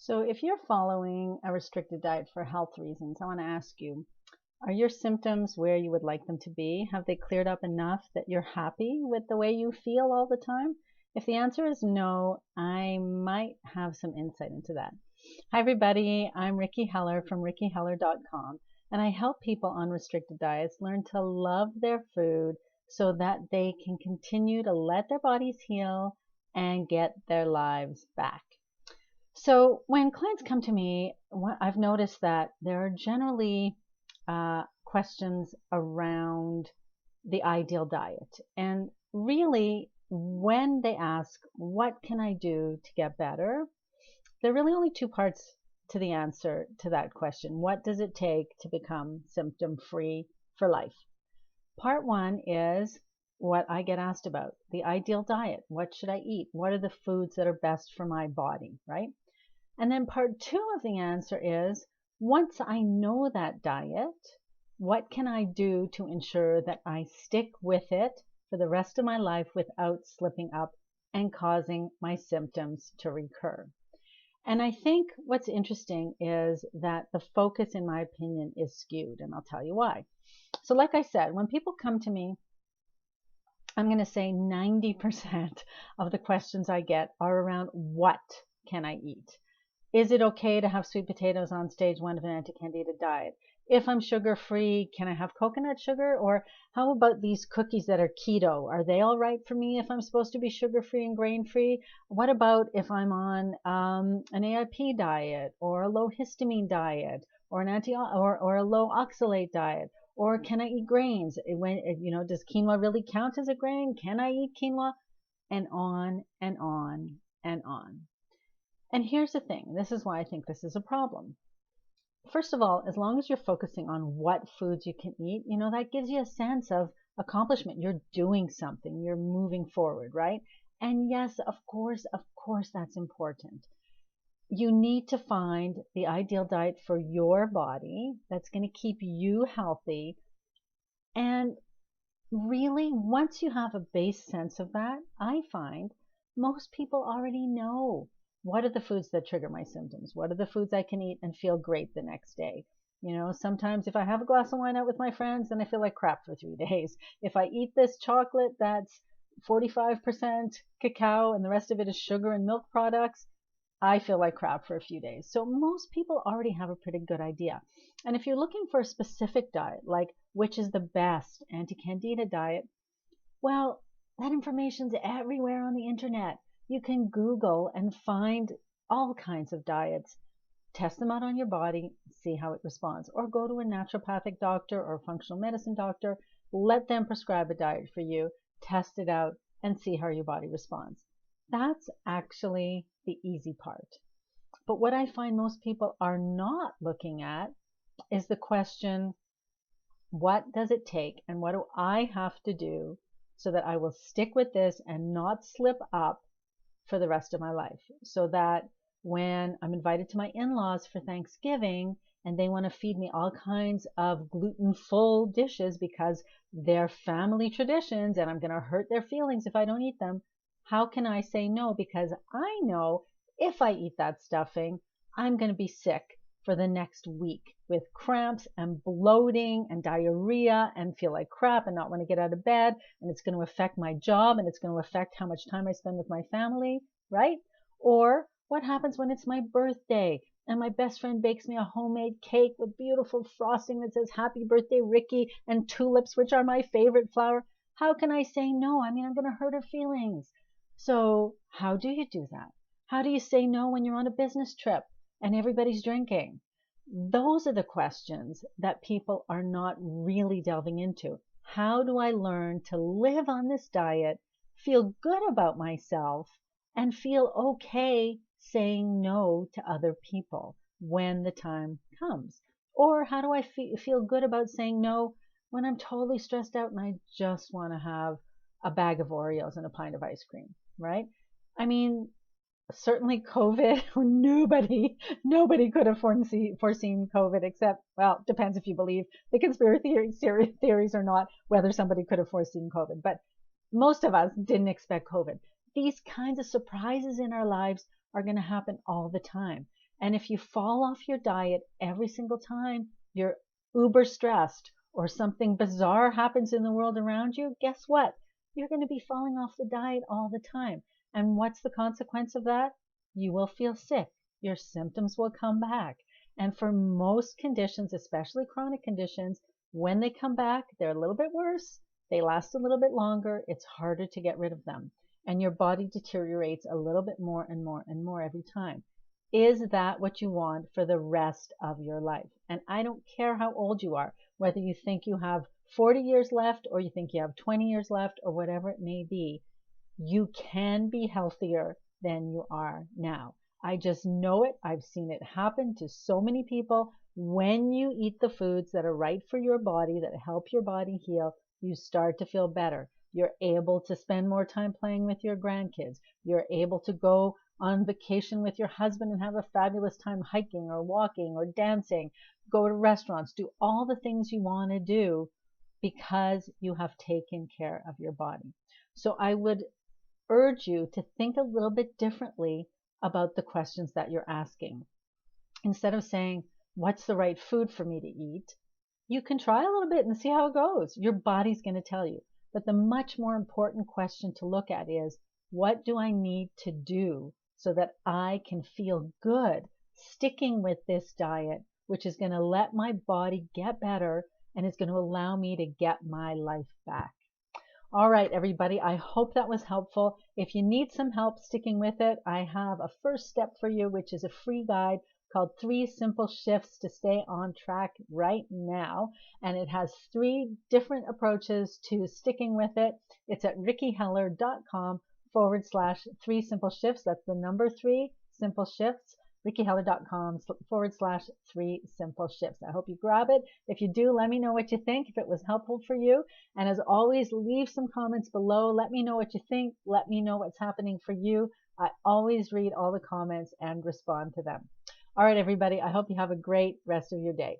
So if you're following a restricted diet for health reasons, I want to ask you, are your symptoms where you would like them to be? Have they cleared up enough that you're happy with the way you feel all the time? If the answer is no, I might have some insight into that. Hi everybody, I'm Ricki Heller from rickiheller.com, and I help people on restricted diets learn to love their food so that they can continue to let their bodies heal and get their lives back. So when clients come to me, I've noticed that there are generally questions around the ideal diet. And really, when they ask, what can I do to get better? There are really only two parts to the answer to that question. What does it take to become symptom-free for life? Part one is what I get asked about, the ideal diet. What should I eat? What are the foods that are best for my body, right? And then part two of the answer is, once I know that diet, what can I do to ensure that I stick with it for the rest of my life without slipping up and causing my symptoms to recur? And I think what's interesting is that the focus, in my opinion, is skewed, and I'll tell you why. So like I said, when people come to me, I'm going to say 90% of the questions I get are around what can I eat? Is it okay to have sweet potatoes on stage one of an anti-candida diet? If I'm sugar-free, can I have coconut sugar? Or how about these cookies that are keto? Are they all right for me if I'm supposed to be sugar-free and grain-free? What about if I'm on an AIP diet or a low histamine diet or or a low oxalate diet? Or can I eat grains? Does quinoa really count as a grain? Can I eat quinoa? And on and on and on. And here's the thing, this is why I think this is a problem. First of all, as long as you're focusing on what foods you can eat, that gives you a sense of accomplishment. You're doing something, you're moving forward, right? And yes, of course, that's important. You need to find the ideal diet for your body that's going to keep you healthy. And really, once you have a base sense of that, I find most people already know. What are the foods that trigger my symptoms? What are the foods I can eat and feel great the next day? Sometimes if I have a glass of wine out with my friends, then I feel like crap for 3 days. If I eat this chocolate that's 45% cacao and the rest of it is sugar and milk products, I feel like crap for a few days. So most people already have a pretty good idea. And if you're looking for a specific diet, like which is the best anti-candida diet, well, that information's everywhere on the internet. You can Google and find all kinds of diets, test them out on your body, see how it responds, or go to a naturopathic doctor or a functional medicine doctor, let them prescribe a diet for you, test it out, and see how your body responds. That's actually the easy part. But what I find most people are not looking at is the question, what does it take and what do I have to do so that I will stick with this and not slip up for the rest of my life, so that when I'm invited to my in-laws for Thanksgiving and they want to feed me all kinds of gluten-full dishes because they're family traditions and I'm going to hurt their feelings if I don't eat them, how can I say no? Because I know if I eat that stuffing, I'm going to be sick for the next week with cramps and bloating and diarrhea and feel like crap and not want to get out of bed, and it's going to affect my job and it's going to affect how much time I spend with my family, right? Or what happens when it's my birthday and my best friend bakes me a homemade cake with beautiful frosting that says happy birthday Ricki and tulips, which are my favorite flower? How can I say no? I'm going to hurt her feelings. So how do you do that? How do you say no when you're on a business trip and everybody's drinking? Those are the questions that people are not really delving into. How do I learn to live on this diet, feel good about myself, and feel okay saying no to other people when the time comes? Or how do I feel good about saying no when I'm totally stressed out and I just want to have a bag of Oreos and a pint of ice cream, right? I mean, certainly COVID, nobody could have foreseen COVID except, well, depends if you believe the conspiracy theories or not, whether somebody could have foreseen COVID. But most of us didn't expect COVID. These kinds of surprises in our lives are going to happen all the time. And if you fall off your diet every single time you're uber stressed or something bizarre happens in the world around you, guess what? You're going to be falling off the diet all the time. And what's the consequence of that? You will feel sick. Your symptoms will come back. And for most conditions, especially chronic conditions, when they come back, they're a little bit worse. They last a little bit longer. It's harder to get rid of them. And your body deteriorates a little bit more and more and more every time. Is that what you want for the rest of your life? And I don't care how old you are, whether you think you have 40 years left or you think you have 20 years left or whatever it may be, you can be healthier than you are now. I just know it. I've seen it happen to so many people. When you eat the foods that are right for your body, that help your body heal, you start to feel better. You're able to spend more time playing with your grandkids. You're able to go on vacation with your husband and have a fabulous time hiking or walking or dancing, go to restaurants, do all the things you want to do because you have taken care of your body. So I would urge you to think a little bit differently about the questions that you're asking. Instead of saying, what's the right food for me to eat? You can try a little bit and see how it goes. Your body's going to tell you. But the much more important question to look at is, what do I need to do so that I can feel good sticking with this diet, which is going to let my body get better and is going to allow me to get my life back? All right, everybody, I hope that was helpful. If you need some help sticking with it, I have a first step for you, which is a free guide called 3 Simple Shifts to Stay on Track Right Now. And it has 3 different approaches to sticking with it. It's at rickiheller.com/3 simple shifts. That's the number 3 simple shifts. rickiheller.com/3 simple shifts. I hope you grab it. If you do, let me know what you think, if it was helpful for you. And as always, leave some comments below. Let me know what you think. Let me know what's happening for you. I always read all the comments and respond to them. All right, everybody, I hope you have a great rest of your day.